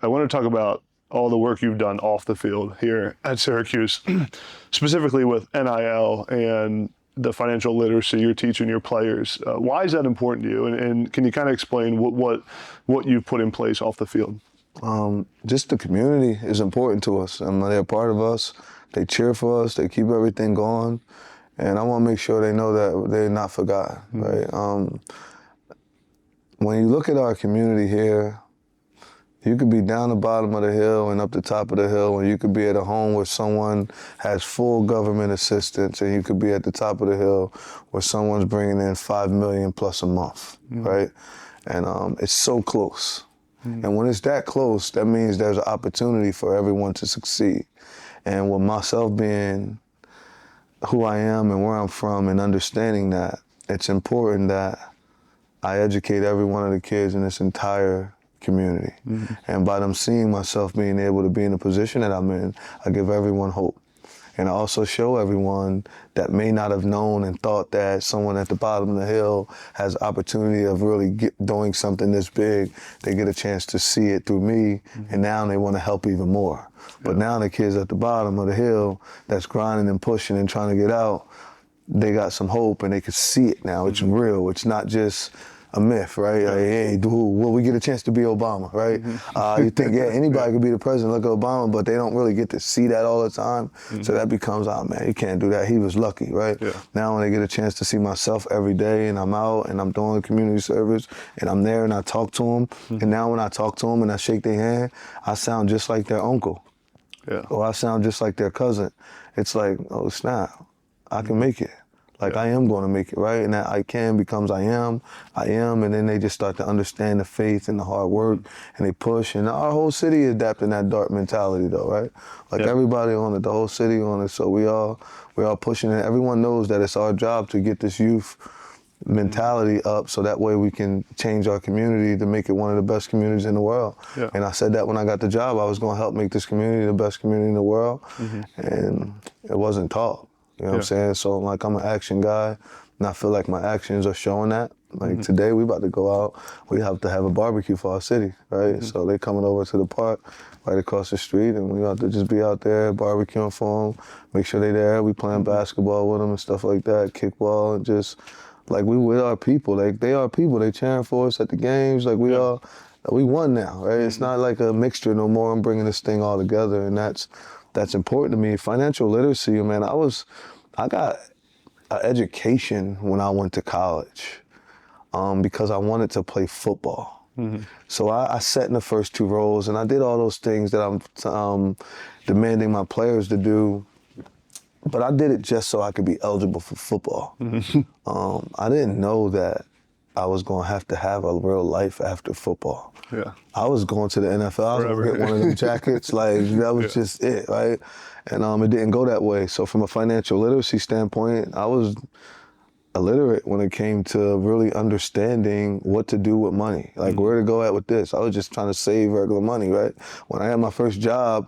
I want to talk about all the work you've done off the field here at Syracuse, specifically with NIL and the financial literacy you're teaching your players. Why is that important to you? And can you kind of explain what you've put in place off the field? Just the community is important to us. They're a part of us. They cheer for us. They keep everything going. And I want to make sure they know that they're not forgotten, right? When you look at our community here, you could be down the bottom of the hill and up the top of the hill, and you could be at a home where someone has full government assistance, and you could be at the top of the hill where someone's bringing in $5 million plus a month, right? And it's so close. And when it's that close, that means there's an opportunity for everyone to succeed. And with myself being who I am and where I'm from and understanding that, it's important that I educate every one of the kids in this entire community. And by them seeing myself being able to be in the position that I'm in, I give everyone hope. And I also show everyone that may not have known and thought that someone at the bottom of the hill has opportunity of really doing something this big. They get a chance to see it through me, and now they want to help even more. But now the kids at the bottom of the hill that's grinding and pushing and trying to get out, they got some hope and they can see it now. It's real. It's not just a myth, right? Like, hey, dude, will we get a chance to be Obama, right? You think, yeah, anybody could be the president, look at Obama, but they don't really get to see that all the time. So that becomes, oh man, you can't do that. He was lucky, right? Now when they get a chance to see myself every day and I'm out and I'm doing community service and I'm there and I talk to them, and now when I talk to them and I shake their hand, I sound just like their uncle. Or I sound just like their cousin. It's like, oh snap, I can make it. Like I am going to make it, right? And that I can becomes I am, and then they just start to understand the faith and the hard work, and they push. And our whole city is adapting that dark mentality though, right? Like everybody on it, the whole city on it, so we all pushing it. Everyone knows that it's our job to get this youth mentality up so that way we can change our community to make it one of the best communities in the world. And I said that when I got the job, I was going to help make this community the best community in the world, and it wasn't taught. You know what I'm saying? So like I'm an action guy, and I feel like my actions are showing that. Like today we about to go out, we have to have a barbecue for our city, right? So they coming over to the park right across the street, and we have to just be out there barbecuing for them, make sure they there. We playing basketball with them and stuff like that, kickball, and just like we with our people. Like they are people, they cheering for us at the games. Like we won now, right? It's not like a mixture no more. I'm bringing this thing all together, and that's important to me. Financial literacy, man, I got an education when I went to college because I wanted to play football. So I sat in the first two rows and I did all those things that I'm demanding my players to do, but I did it just so I could be eligible for football. I didn't know that I was going to have a real life after football. I was going to the NFL. I was going to get one of them jackets. Like, that was just it, right? And it didn't go that way. So from a financial literacy standpoint, I was illiterate when it came to really understanding what to do with money. Like, where to go at with this. I was just trying to save regular money, right? When I had my first job,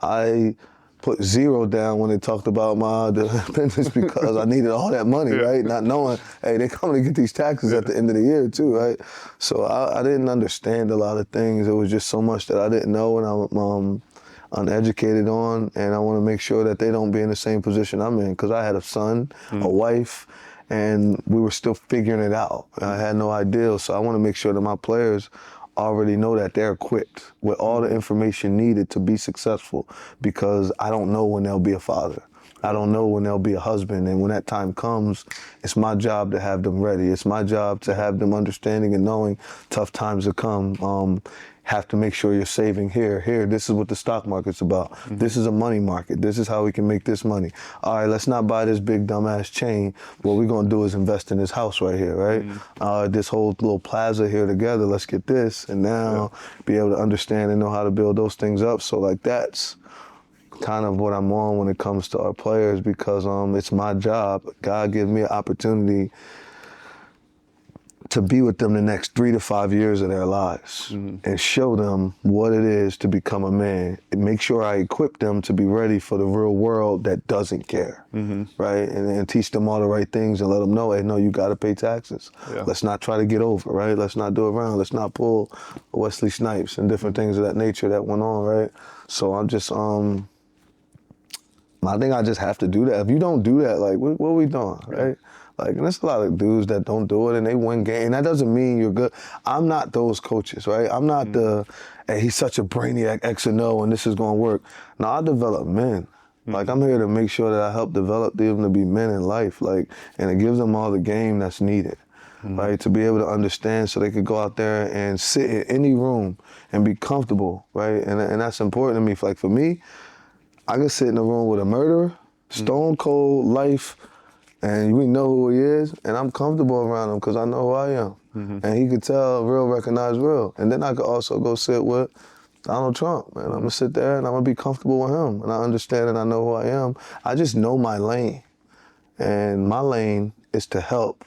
I put zero down when they talked about my business because I needed all that money, right? Not knowing, hey, they coming to get these taxes at the end of the year too, right? So I didn't understand a lot of things. It was just so much that I didn't know and I'm uneducated on, and I want to make sure that they don't be in the same position I'm in, because I had a son, a wife, and we were still figuring it out. I had no idea, so I want to make sure that my players already know that they're equipped with all the information needed to be successful, because I don't know when they'll be a father. I don't know when they'll be a husband, and when that time comes, it's my job to have them ready. It's my job to have them understanding and knowing tough times will come. Have to make sure you're saving here. This is what the stock market's about. This is a money market. This is how we can make this money. All right, let's not buy this big dumbass chain. What we're gonna do is invest in this house right here, right? This whole little plaza here together, let's get this, and now be able to understand and know how to build those things up. So like that's kind of what I'm on when it comes to our players, because it's my job. God gives me an opportunity to be with them the next 3 to 5 years of their lives and show them what it is to become a man and make sure I equip them to be ready for the real world that doesn't care, right? And teach them all the right things and let them know, hey, no, you got to pay taxes. Yeah. Let's not try to get over, right? Let's not do it around. Let's not pull Wesley Snipes and different things of that nature that went on, right? So I'm just, I think I just have to do that. If you don't do that, like, what are we doing, right? Like, and there's a lot of dudes that don't do it and they win games. And that doesn't mean you're good. I'm not those coaches, right? I'm not hey, he's such a brainiac, X and O, and this is going to work. No, I develop men. Like, I'm here to make sure that I help develop them to be men in life, like, and it gives them all the game that's needed, right? To be able to understand so they could go out there and sit in any room and be comfortable, right? And that's important to me. Like, for me, I can sit in a room with a murderer, stone cold life, and we know who he is, and I'm comfortable around him because I know who I am. And he could tell real, recognize real. And then I could also go sit with Donald Trump, and I'm gonna sit there and I'm gonna be comfortable with him. And I understand and I know who I am. I just know my lane. And my lane is to help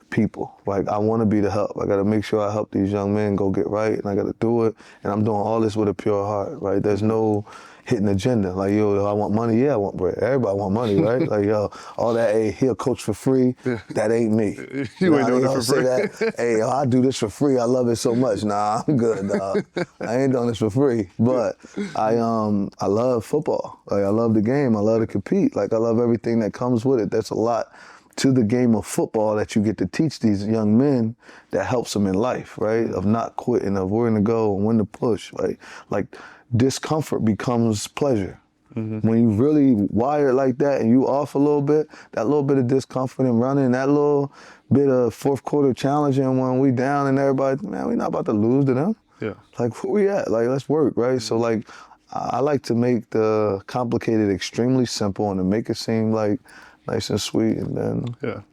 people. Like, I wanna be the help. I gotta make sure I help these young men go get right, and I gotta do it. And I'm doing all this with a pure heart, right? There's no hidden agenda. Like, yo, I want money. Yeah, I want bread. Everybody want money, right? Like, yo, all that, hey, he'll coach for free. That ain't me. You ain't doing it for free. That, hey, yo, I do this for free. I love it so much. Nah, I'm good, dog. I ain't doing this for free. But I love football. Like, I love the game. I love to compete. Like, I love everything that comes with it. That's a lot to the game of football that you get to teach these young men that helps them in life, right? Of not quitting, of where to go and when to push, right? Like, discomfort becomes pleasure. When you really wire it like that and you off a little bit, that little bit of discomfort and running, that little bit of fourth quarter challenging when we down and everybody, man, we not about to lose to them. Yeah. Like, where we at? Like, let's work, right? So, like, I like to make the complicated extremely simple and to make it seem like nice and sweet, and then